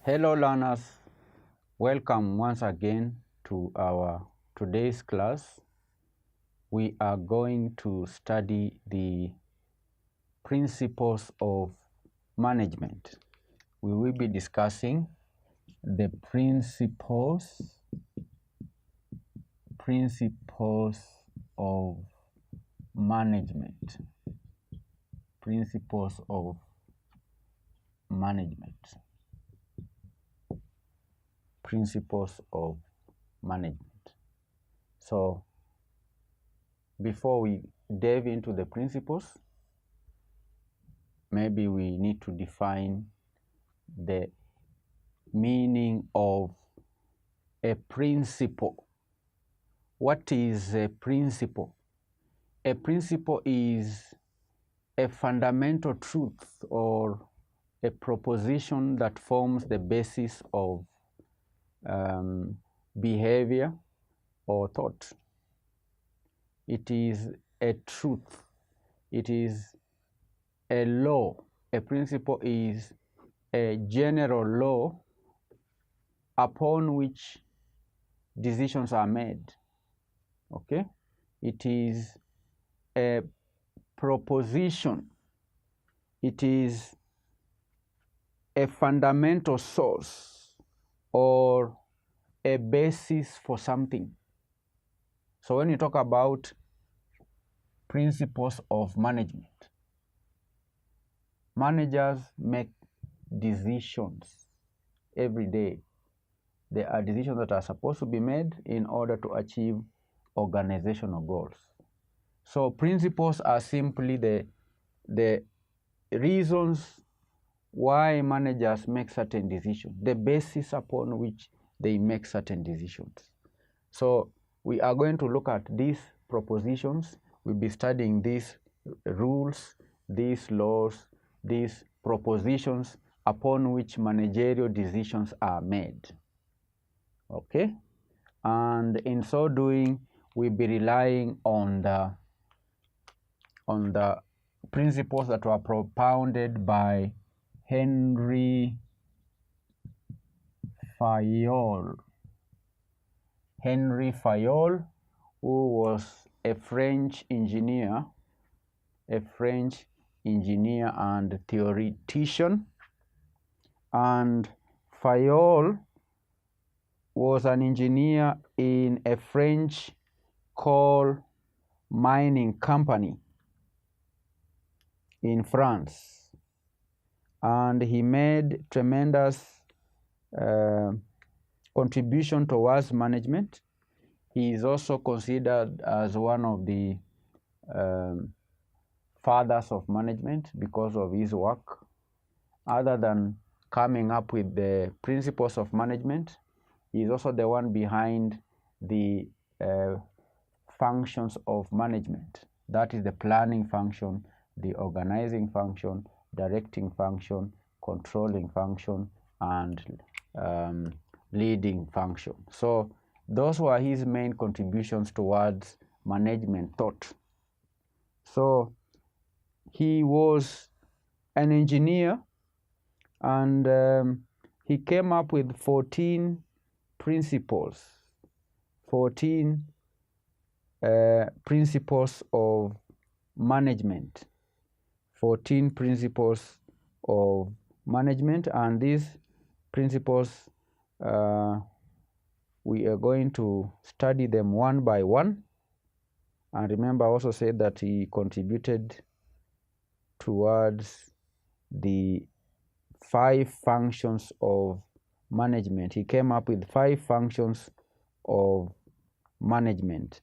Hello learners, welcome once again to our today's class. We are going to study the principles of management. We will be discussing the principles of management. Principles of management. Principles of management. So before we dive into the principles, maybe we need to define the meaning of a principle. What is a principle? A principle is a fundamental truth or a proposition that forms the basis of behavior or thought. It is a truth. It is a law. A principle is a general law upon which decisions are made. Okay? It is a proposition. It is a fundamental source or a basis for something. So when you talk about principles of management, managers make decisions every day. There are decisions that are supposed to be made in order to achieve organizational goals. So principles are simply the reasons why managers make certain decisions, the basis upon which they make certain decisions. So we are going to look at these propositions. We'll be studying these rules, these laws, these propositions upon which managerial decisions are made. Okay? And in so doing, we'll be relying on the principles that were propounded by Henry Fayol. Henry Fayol, who was a French engineer and theoretician. And Fayol was an engineer in a French coal mining company in France. And he made tremendous contribution towards management. He is also considered as one of the fathers of management because of his work. Other than coming up with the principles of management, he is also the one behind the functions of management. That is the planning function, the organizing function, directing function, controlling function, and leading function. So those were his main contributions towards management thought. So he was an engineer, and he came up with 14 principles, 14 principles of management, 14 principles of management, and these principles we are going to study them one by one. And remember, I also said that he contributed towards the 5 functions of management. He came up with 5 functions of management.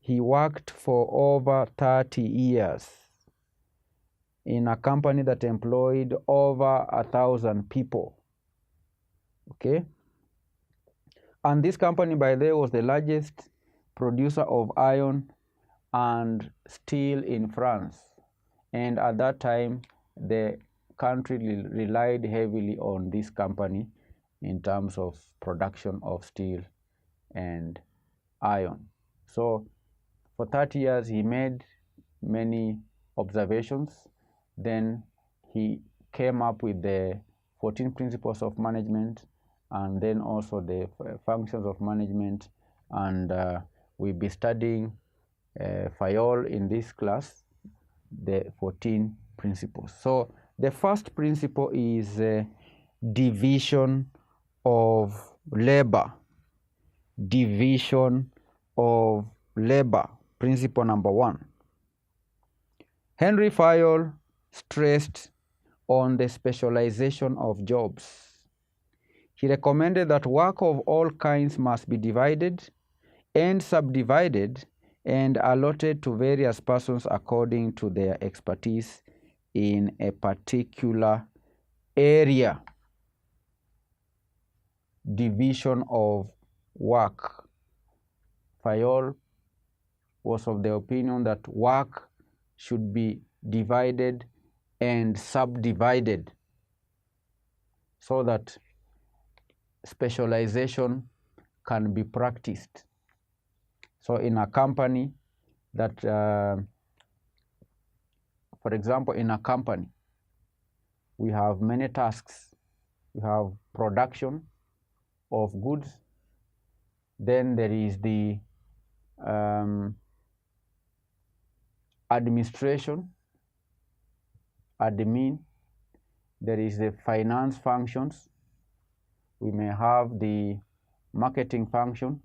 He worked for over 30 years in a company that employed over 1,000 people. Okay? And this company, by the way, was the largest producer of iron and steel in France. And at that time, the country relied heavily on this company in terms of production of steel and iron. So for 30 years, he made many observations. Then he came up with the 14 principles of management, and then also the functions of management, and we'll be studying Fayol in this class, the 14 principles. So the first principle is division of labor. Division of labor, principle number 1. Henry Fayol stressed on the specialization of jobs. He recommended that work of all kinds must be divided and subdivided and allotted to various persons according to their expertise in a particular area. Division of work. Fayol was of the opinion that work should be divided and subdivided so that specialization can be practiced. So in a company that, for example, in a company, we have many tasks. We have production of goods. Then there is the administration, admin. There is the finance functions. We may have the marketing function.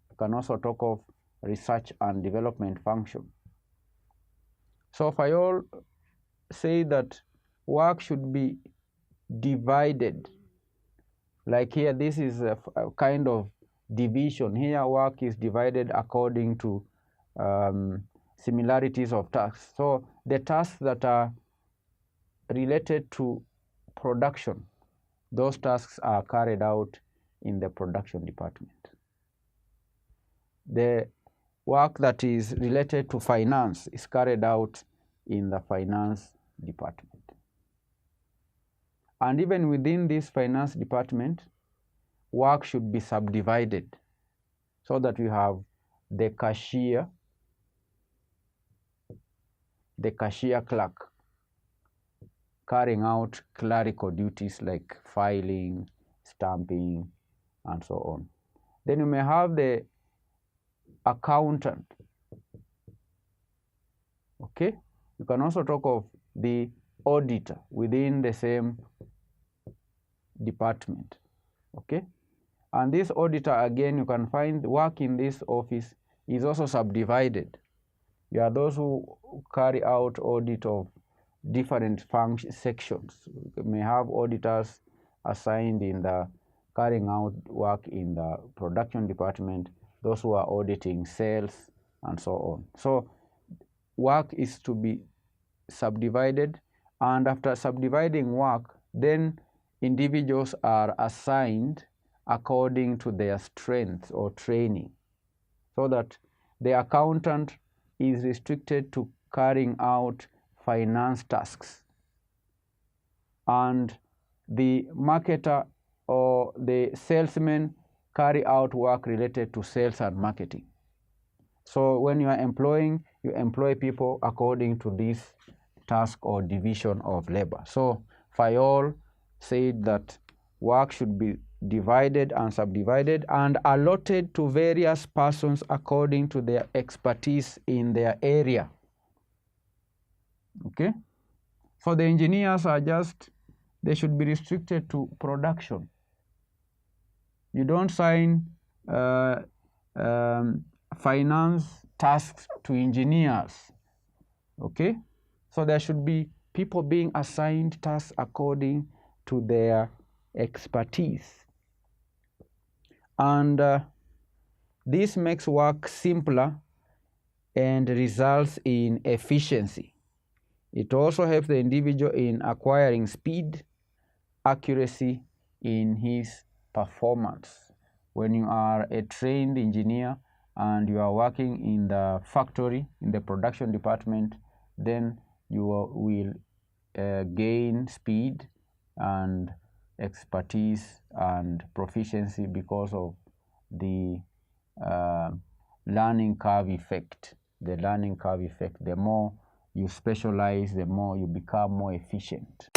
We can also talk of research and development function. So Fayol said that work should be divided. Like here, this is a kind of division. Here, work is divided according to similarities of tasks. So the tasks that are related to production, those tasks are carried out in the production department. The work that is related to finance is carried out in the finance department. And even within this finance department, work should be subdivided so that we have the cashier clerk carrying out clerical duties like filing, stamping, and so on. Then you may have the accountant. Okay? You can also talk of the auditor within the same department. Okay? And this auditor, again, you can find work in this office is also subdivided. You are those who carry out audit of different sections. You may have auditors assigned in the carrying out work in the production department, those who are auditing sales, and so on. So work is to be subdivided, and after subdividing work, then individuals are assigned according to their strength or training, so that the accountant is restricted to carrying out finance tasks, and the marketer or the salesman carry out work related to sales and marketing. So when you are employing, you employ people according to this task or division of labor. So Fayol said that work should be divided and subdivided and allotted to various persons according to their expertise in their area. Okay? So the engineers are just, they should be restricted to production. You don't sign finance tasks to engineers. Okay? So there should be people being assigned tasks according to their expertise. And this makes work simpler and results in efficiency. It also helps the individual in acquiring speed, accuracy in his performance. When you are a trained engineer and you are working in the factory, in the production department, then you will gain speed and expertise and proficiency because of the learning curve effect. The learning curve effect, the more you specialize, the more you become more efficient.